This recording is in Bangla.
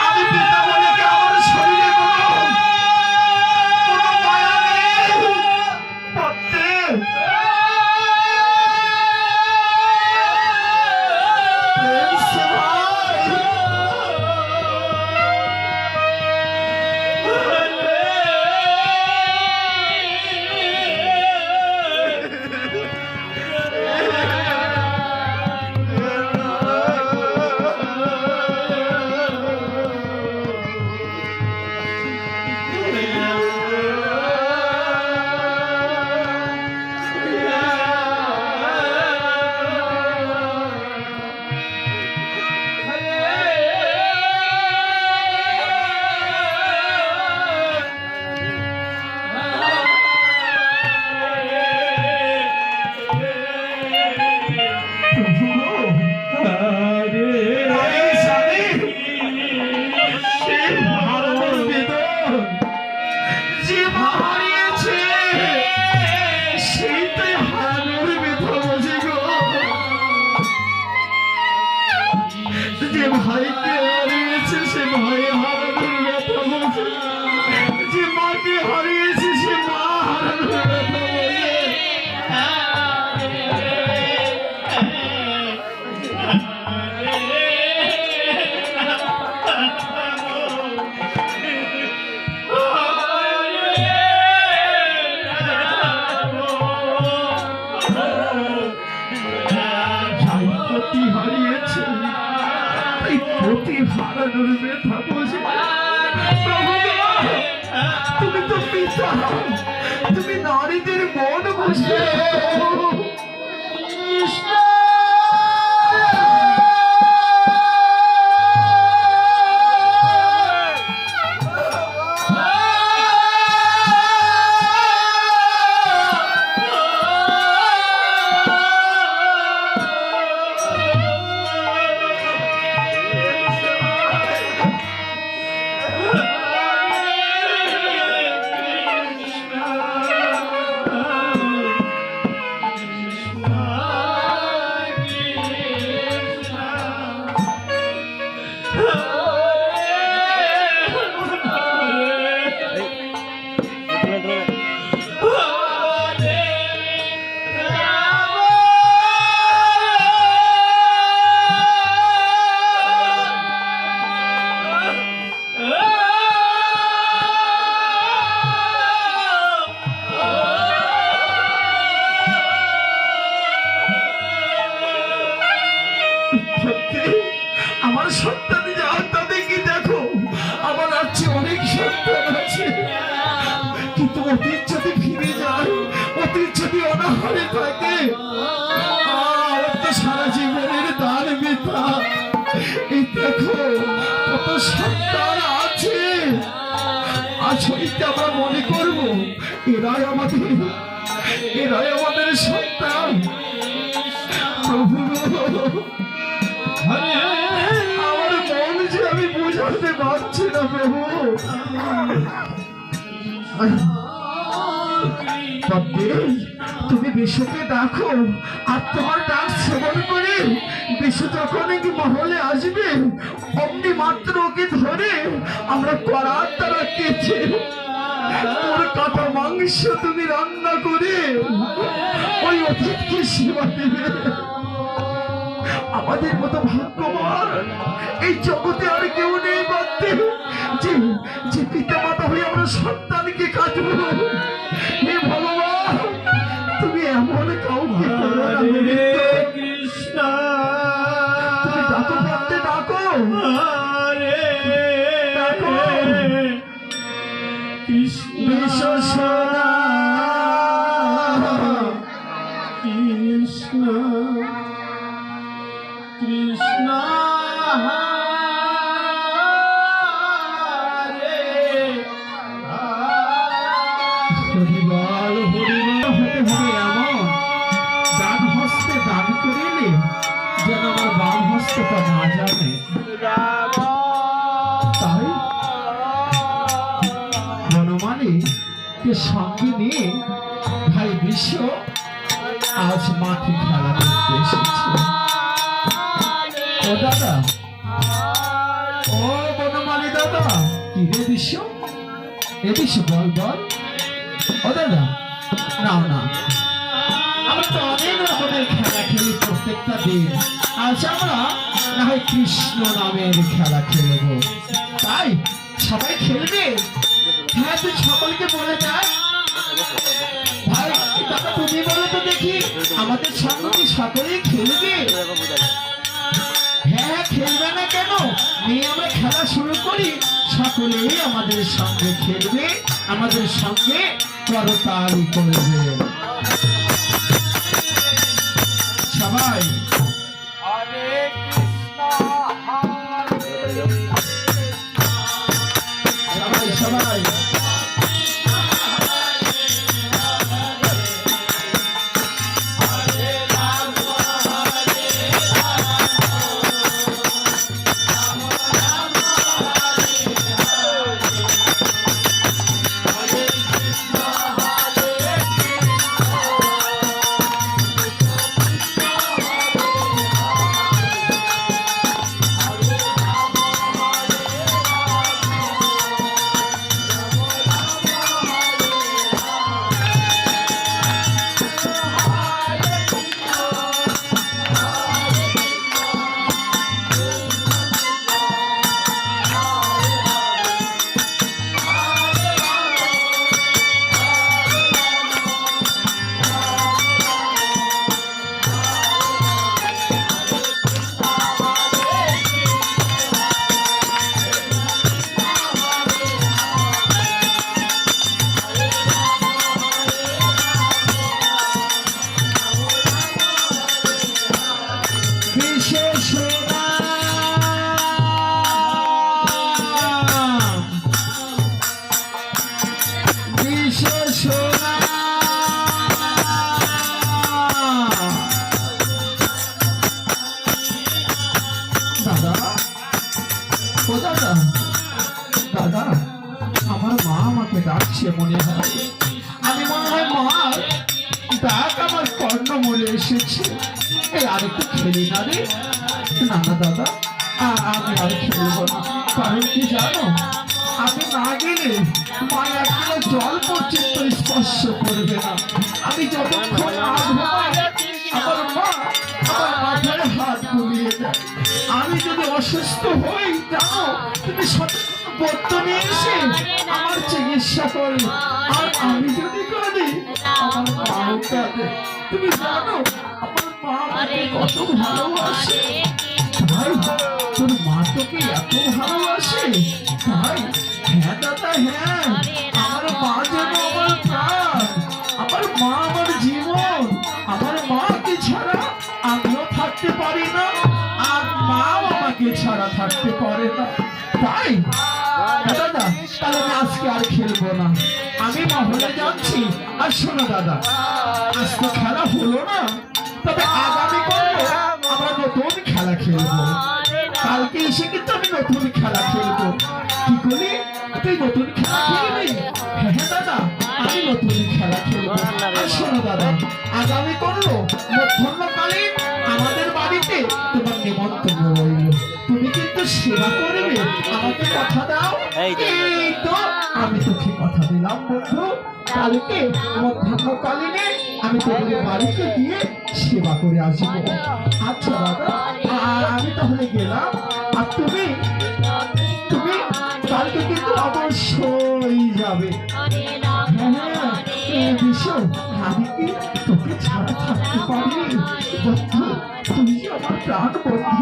আমি পিতা বলে কি আমার শরীরে কোনো মায়া নেই? তুমি তো পিতা, তুমি নারীদের মন বুঝবে। আমার সন্তান যাও, তাদেরকে দেখো, আমার আছে অনেক সন্তান আছে, কিন্তু অতীত যদি ফিরে যায়, অতীত যদি অনাহারে থাকে, তো সারা জীবনের দান বৃথা। এই দেখো কত সন্তান আছে, আজকে আমরা মনে করবো এরাই আমাদের সন্তান। প্রভু আমার মন যে আমি বুঝাতে পারছি না প্রভু। তুমি বিশ্বকে ডাকো, আর তোমার ডাক শ্রবণ করে বিশ্ব যখন কি মহলে আসবে, অমনি মাত্র ওকে ধরে আমরা করার তারা কেছে ওর কাটা মাংস তুমি রান্না করে ওই অতিথিকে সেবা দেবে। আমাদের মতো ভাগ্যবান এই জগতে আর কেউ নেই বাদতে, যে পিতা মাতা হয়ে আমরা সন্তানকে কাটবো। হে ভগবান, তুমি এমন কাউকে কৃষ্ণ, তুমি ডাকো পাতে ডাকো, ডাকো কৃষ্ণ সোনা কৃষ্ণ কৃষ্ণ হরিবল হরিবল হতে হবে এমন ডান হস্তে দান করিলে যেন আমার বাম হস্তটা না জানে। তাই বনমালীকে সঙ্গে নিয়ে ভাই বিশ্ব আজ মাঠে খেলা করতে এসেছে। ও দাদা, ও বনমালী দাদা, কি রে বিশ্ব? এ বিশ্ব, বল বল। ও দাদা, নাও না, আমরা তো অনেক রকমের খেলা খেলি প্রত্যেকটা দিন। আজ আমরা না হয় কৃষ্ণ নামের খেলা খেলবো, তাই সবাই খেলবে? হ্যাঁ, তুই সকলকে বলে দেয়। ভাই দাদা, তুমি বলো তো দেখি, আমাদের সঙ্গে কি সকলেই খেলবে? হ্যাঁ, খেলবে না কেন? নিয়ে আমরা খেলা শুরু করি, সকলেই আমাদের সঙ্গে খেলবে, আমাদের সঙ্গে করতালি করবে। সবাই সবাই সবাই দাদা, আমার মা আমাকে ডাকছে মনে হয়। আমি মনে হয় মার ডাক আমার কর্ণমূলে এসেছে। এই আর একটু খেলি না রে? না না দাদা, আমি আর খেলবো না। কারণ কি জানো, আমি না গেলে মা একবার জল পর্যন্ত স্পর্শ করবে না। আমি যতক্ষণ না ঘুমাই, আমার মা আমার মাথায় হাত বুলিয়ে দেয়। আমি যদি অসুস্থ হই, জানো, তুমি পত্র নিয়ে এসে আমার চিকিৎসা করে। আর আমি যদি করি, আমার মাও কাঁদে। তুমি জানো আমার মা আমাকে কত ভালোবাসে। ভাই, তোর মা তোকে এত ভালোবাসে? ভাই, হ্যাঁ দাদা, হ্যাঁ, আমার মা যেন আমার প্রাণ, আমার মা আমার জীবন। আমার মাকে ছাড়া আমিও থাকতে পারি না, আর মাও আমাকে ছাড়া থাকতে পারে না। তাই দাদা, তাহলে আমি আজকে আর খেলবো না, আমি মহলে যাচ্ছি। আর শোনো দাদা, আজ তো খেলা হলো না, তবে আগামী আমরা নতুন খেলা খেলবো। কালকে এসে কিন্তু আমি নতুন খেলা খেলবো। কি করি, তুই নতুন খেলা খেলবি? হ্যাঁ দাদা, আমি নতুন খেলা খেলবো। আর শোনো দাদা, আগামী করলো মধ্যাহ্নকালীন আমাদের বাড়িতে তোমার নিমন্ত্রণ রইল। তুমি কিন্তু সেবা করবে, আমাকে কথা দাও। এই তো আমি তোকে কথা দিলাম বন্ধু, কালকে মধ্যাহ্নকালীনে আমি তোমাদের বাড়িতে গিয়ে সেবা করে আসবো। আচ্ছা দাদা, আমি তাহলে গেলাম। আর তুমি তুমি কালকে কিন্তু অবশ্যই যাবে। হ্যাঁ, ভীষণ, আমি কি তোকে ছাড়া থাকতে পারি? বন্ধু, তুই যে আমার প্রাণ বন্ধু।